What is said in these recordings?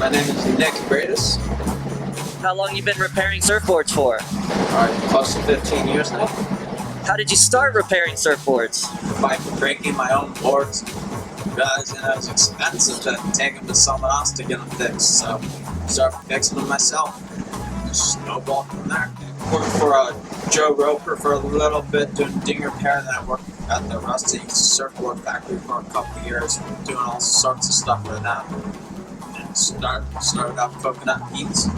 My name is Nick Abraitis. How long you been repairing surfboards for? Close to 15 years now. How did you start repairing surfboards? By breaking my own boards, because it was expensive to take them to someone else to get them fixed. So I started fixing them myself. Just snowballed from there. Worked for Joe Roper for a little bit doing ding repair, then I worked at the Rusty Surfboard Factory for a couple of years, doing all sorts of stuff for them. And started off coconut Peets.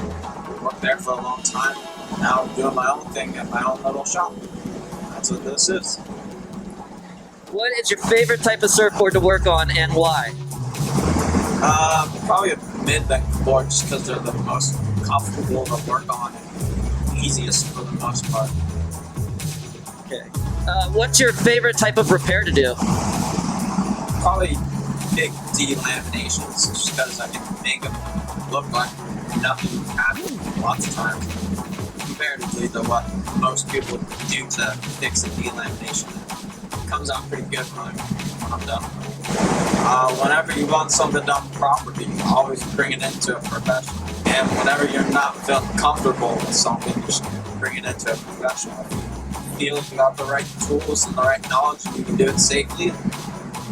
Worked there for a long time. Now I'm doing my own thing at my own little shop. That's what this is. What is your favorite type of surfboard to work on and why? Probably a mid-length board just because they're the most comfortable to work on and easiest for the most part. Okay. What's your favorite type of repair to do? Probably big delaminations just because I can make them look like nothing happened lots of times comparatively to what most people do to fix a delamination. It comes out pretty good when I'm done. Whenever you want something done properly, you always bring it into a professional. And whenever you're not feeling comfortable with something, you should bring it into a professional. If you feel you have the right tools and the right knowledge and you can do it safely,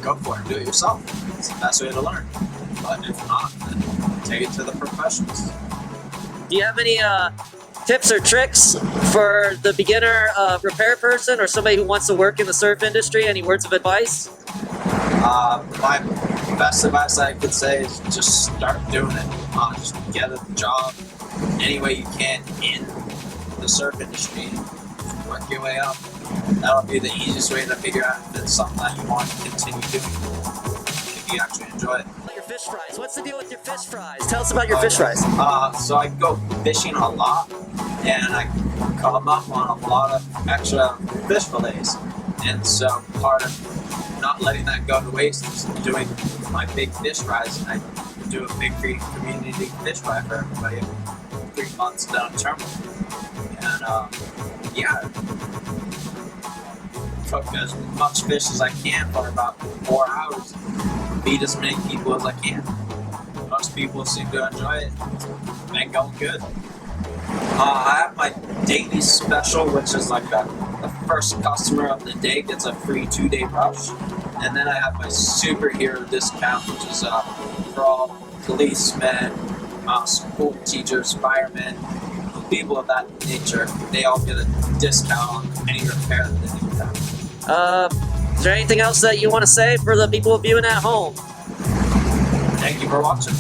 go for it. Do it yourself. It's the best way to learn. But if not, then take it to the professionals. Do you have any tips or tricks for the beginner repair person or somebody who wants to work in the surf industry? Any words of advice? My best advice I could say is just start doing it. Just get a job any way you can in the surf industry. Work your way up. That'll be the easiest way to figure out if it's something that you want to continue doing if you actually enjoy it. Your fish fries. What's the deal with your fish fries? Tell us about your fish fries. So I go fishing a lot, and I come up on a lot of extra fish fillets. And so part of not letting that go to waste is doing my big fish fries. And I do a big community fish fry for everybody 3 months down in terminal. And yeah, cook as much fish as I can for about 4 hours. Feed as many people as I can. Most people seem to enjoy it. Been going good. I have my daily special, which is like the first customer of the day gets a free 2-day brush. And then I have my superhero discount, which is for all policemen, school teachers, firemen, people of that nature. They all get a discount on any repair that they need. Is there anything else that you want to say for the people viewing at home? Thank you for watching.